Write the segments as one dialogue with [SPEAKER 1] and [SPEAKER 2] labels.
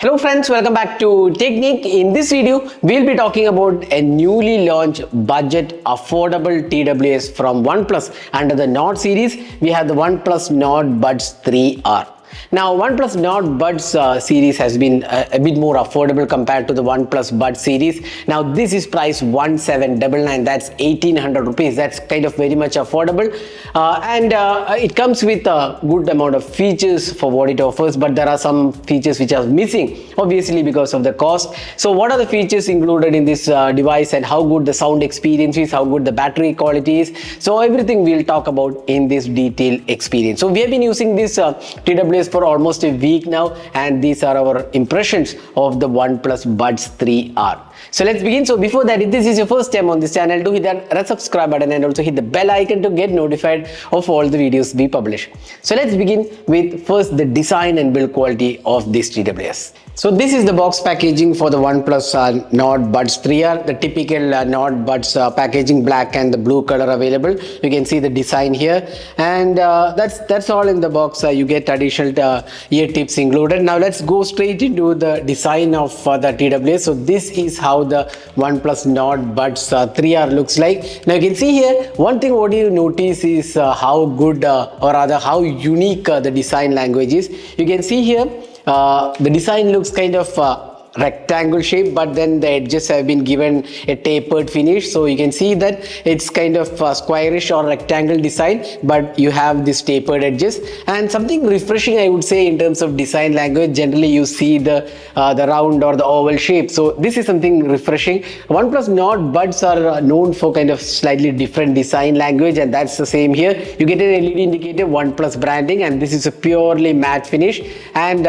[SPEAKER 1] Hello friends, welcome back to Technique. In this video, we'll be talking about a newly launched budget affordable TWS from OnePlus. Under the Nord series, we have the OnePlus Nord Buds 3R. Now, OnePlus Nord Buds series has been a bit more affordable compared to the OnePlus Buds series. Now, this is priced 1799. That's 1800 rupees. That's kind of very much affordable, and it comes with a good amount of features for what it offers. But there are some features which are missing, obviously because of the cost. So, what are the features included in this device, and how good the sound experience is, how good the battery quality is? So, everything we'll talk about in this detailed experience. So, we have been using this TWS for almost a week now, and these are our impressions of the OnePlus Buds 3R. So let's begin. So before that, if this is your first time on this channel, do hit that red subscribe button and also hit the bell icon to get notified of all the videos we publish. So let's begin with first the design and build quality of this TWS. So this is the box packaging for the OnePlus Nord Buds 3R, the typical Nord Buds packaging, black and the blue color available. You can see the design here, and that's all in the box. You get additional ear tips included. Now let's go straight into the design of the TWS. So this is how the OnePlus Nord Buds 3R looks like. Now you can see here, one thing what you notice is how good or rather how unique the design language is. You can see here the design looks kind of rectangle shape, but then the edges have been given a tapered finish, so you can see that it's kind of squarish or rectangle design, but you have this tapered edges. And something refreshing, I would say, in terms of design language, generally you see the round or the oval shape, so this is something refreshing. OnePlus Nord Buds are known for kind of slightly different design language, and that's the same here. You get an LED indicator, OnePlus branding, and this is a purely matte finish, and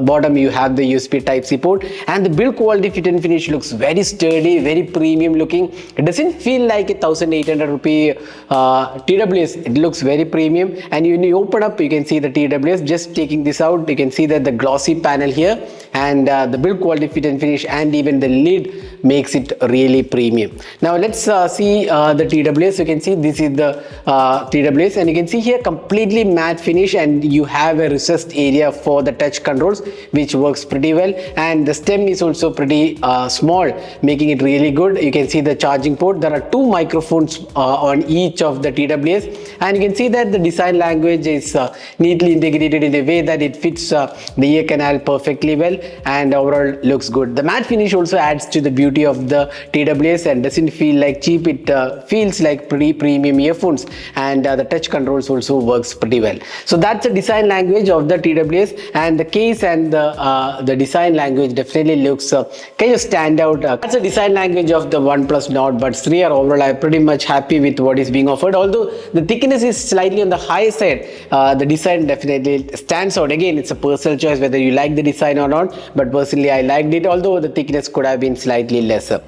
[SPEAKER 1] bottom you have the USB Type-C port, and the build quality, fit and finish looks very sturdy, very premium looking. It doesn't feel like a 1800 rupee TWS. It looks very premium, and when you open up, you can see the TWS. Just taking this out, you can see that the glossy panel here, and the build quality, fit and finish, and even the lid makes it really premium. Now let's see the TWS. You can see this is the TWS, and you can see here completely matte finish, and you have a recessed area for the touch controls, which works pretty well. And the stem is also pretty small, making it really good. You can see the charging port. There are two microphones on each of the TWS, and you can see that the design language is neatly integrated in a way that it fits the ear canal perfectly well, and overall looks good. The matte finish also adds to the beauty of the TWS and doesn't feel like cheap. It feels like pretty premium earphones, and the touch controls also works pretty well. So that's the design language of the TWS, and the case and the design language definitely looks kind of stand out. That's the design language of the OnePlus Nord Buds 3R. Overall, I'm pretty much happy with what is being offered. Although the thickness is slightly on the high side, the design definitely stands out. Again, it's a personal choice whether you like the design or not, but personally I liked it, although the thickness could have been slightly lesser.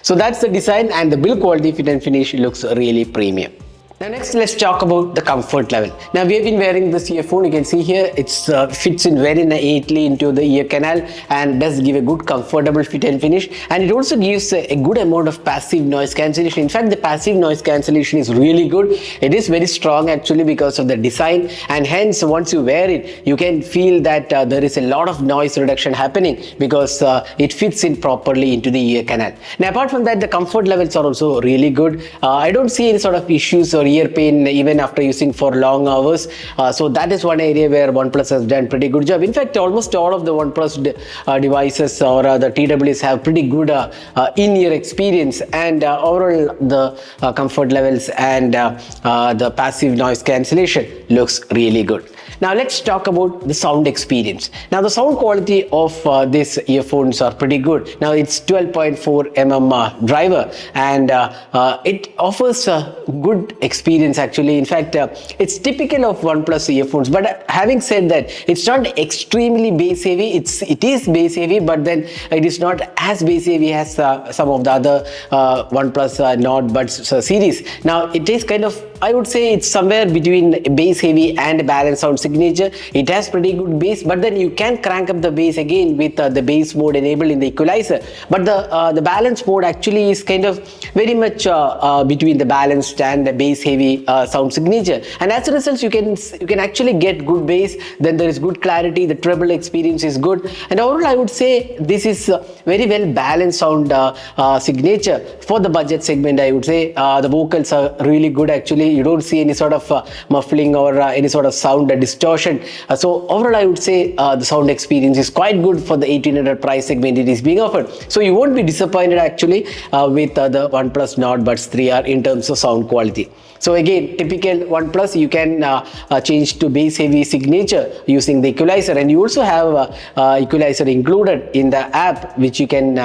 [SPEAKER 1] So that's the design, and the build quality, fit and finish looks really premium. Now next, let's talk about the comfort level. Now we have been wearing this earphone. You can see here it fits in very neatly into the ear canal and does give a good comfortable fit and finish, and it also gives a good amount of passive noise cancellation. In fact, the passive noise cancellation is really good. It is very strong actually because of the design, and hence once you wear it, you can feel that there is a lot of noise reduction happening because it fits in properly into the ear canal. Now apart from that, the comfort levels are also really good. I don't see any sort of issues or ear pain even after using for long hours, so that is one area where OnePlus has done pretty good job. In fact, almost all of the OnePlus devices or the TWS have pretty good in-ear experience, and overall the comfort levels and the passive noise cancellation looks really good. Now let's talk about the sound experience. Now the sound quality of these earphones are pretty good. Now it's 12.4 mm driver, and it offers a good experience actually. In fact, it's typical of OnePlus earphones, but having said that, it's not extremely bass heavy. It is bass heavy, but then it is not as bass heavy as some of the other OnePlus Nord Buds series. Now it is kind of, I would say it's somewhere between bass heavy and balanced sound signature. It has pretty good bass, but then you can crank up the bass again with the bass mode enabled in the equalizer. But the balance mode actually is kind of very much between the balanced and the bass heavy sound signature, and as a result you can actually get good bass. Then there is good clarity, the treble experience is good, and overall I would say this is very well balanced sound signature for the budget segment. I would say the vocals are really good. Actually, you don't see any sort of muffling or any sort of sound distortion. So overall I would say the sound experience is quite good for the 1800 price segment it is being offered. So you won't be disappointed actually with the OnePlus Nord Buds 3R in terms of sound quality. So again, typical OnePlus, you can change to bass heavy signature using the equalizer, and you also have equalizer included in the app, which you can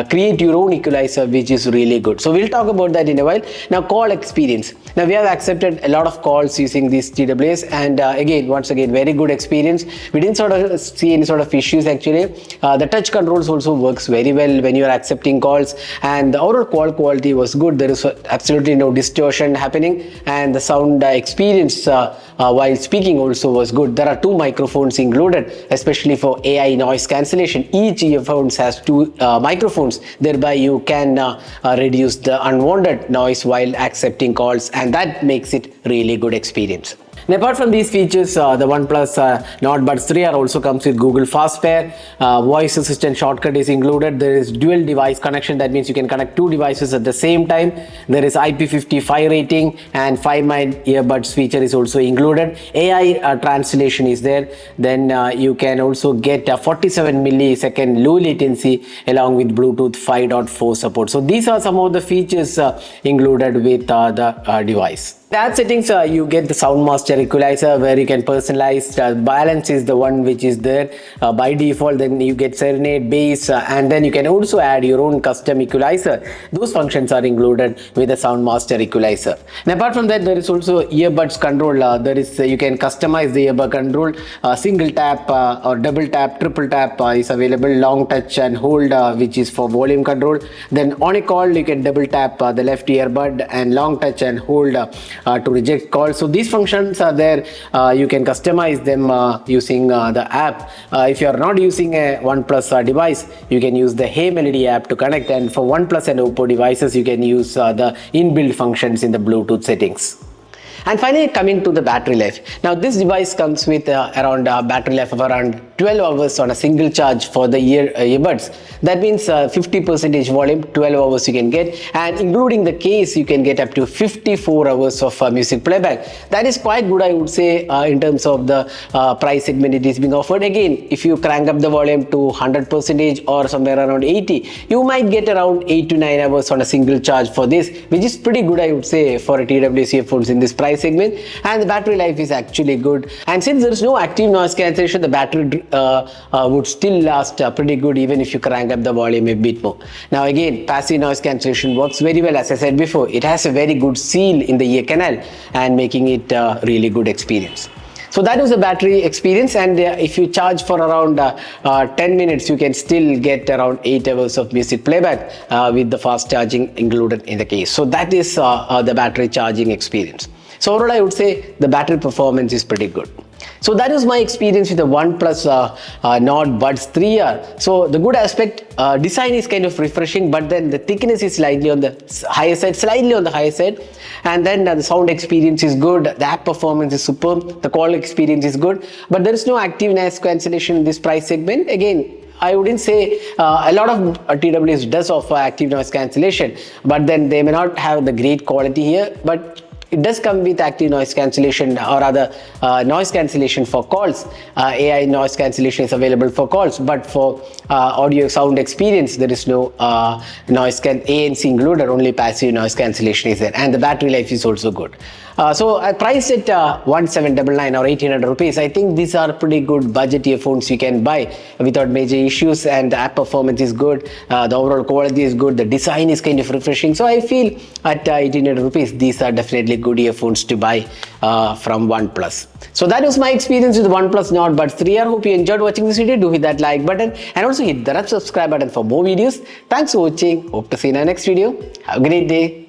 [SPEAKER 1] create your own equalizer, which is really good. So we'll talk about that in a while. Now, call experience. Now we have accepted a lot of calls using this TWS, and once again very good experience. We didn't sort of see any sort of issues actually. The touch controls also works very well when you are accepting calls, and the overall call quality was good. There is absolutely no distortion happening, and the sound experience while speaking also was good. There are two microphones included, especially for AI noise cancellation. Each earphones has two microphones, thereby you can reduce the unwanted noise while accepting calls, and that makes it really good experience. And apart from these features, the OnePlus Nord Buds 3R also comes with Google Fast Pair. Voice assistant shortcut is included. There is dual device connection. That means you can connect two devices at the same time. There is IP55 rating, and 5-mile earbuds feature is also included. AI translation is there. Then you can also get a 47 millisecond low latency along with Bluetooth 5.4 support. So these are some of the features included with the device. The app settings, you get the sound master equalizer where you can personalize. Balance is the one which is there by default. Then you get serenade, bass, and then you can also add your own custom equalizer. Those functions are included with the sound master equalizer. And apart from that, there is also earbuds control. You can customize the earbud control. Single tap or double tap, triple tap is available. Long touch and hold, which is for volume control. Then on a call, you can double tap the left earbud and long touch and hold to reject calls. So these functions are there. You can customize them using the app. If you are not using a OnePlus device, you can use the Hey Melody app to connect, and for OnePlus and Oppo devices you can use the inbuilt functions in the Bluetooth settings. And finally, coming to the battery life. Now this device comes with around battery life of around 12 hours on a single charge for the earbuds. That means 50% volume, 12 hours you can get, and including the case you can get up to 54 hours of music playback. That is quite good, I would say, in terms of the price segment it is being offered. Again, if you crank up the volume to 100% or somewhere around 80, you might get around 8 to 9 hours on a single charge for this, which is pretty good, I would say, for a TWS earphones in this price segment. And the battery life is actually good, and since there is no active noise cancellation, the battery would still last pretty good even if you crank up the volume a bit more. Now again, passive noise cancellation works very well. As I said before, it has a very good seal in the ear canal and making it a really good experience. So that was the battery experience, and if you charge for around 10 minutes, you can still get around 8 hours of music playback with the fast charging included in the case. So that is the battery charging experience. So overall, I would say the battery performance is pretty good. So that is my experience with the OnePlus Nord Buds 3R. So the good aspect, design is kind of refreshing, but then the thickness is slightly on the higher side, and then the sound experience is good, the app performance is superb, the call experience is good, but there is no active noise cancellation in this price segment. Again, I wouldn't say a lot of TWS does offer active noise cancellation, but then they may not have the great quality here, but it does come with active noise cancellation, or rather noise cancellation for calls. AI noise cancellation is available for calls, but for audio sound experience there is no ANC included, only passive noise cancellation is there, and the battery life is also good. So I priced it 1799 or 1800 rupees. I think these are pretty good budget earphones you can buy without major issues, and the app performance is good, the overall quality is good, the design is kind of refreshing. So I feel at 1800 rupees these are definitely good earphones to buy from OnePlus. So that was my experience with the OnePlus Nord Buds 3R. Hope you enjoyed watching this video. Do hit that like button and also hit the subscribe button for more videos. Thanks for watching. Hope to see you in our next video. Have a great day.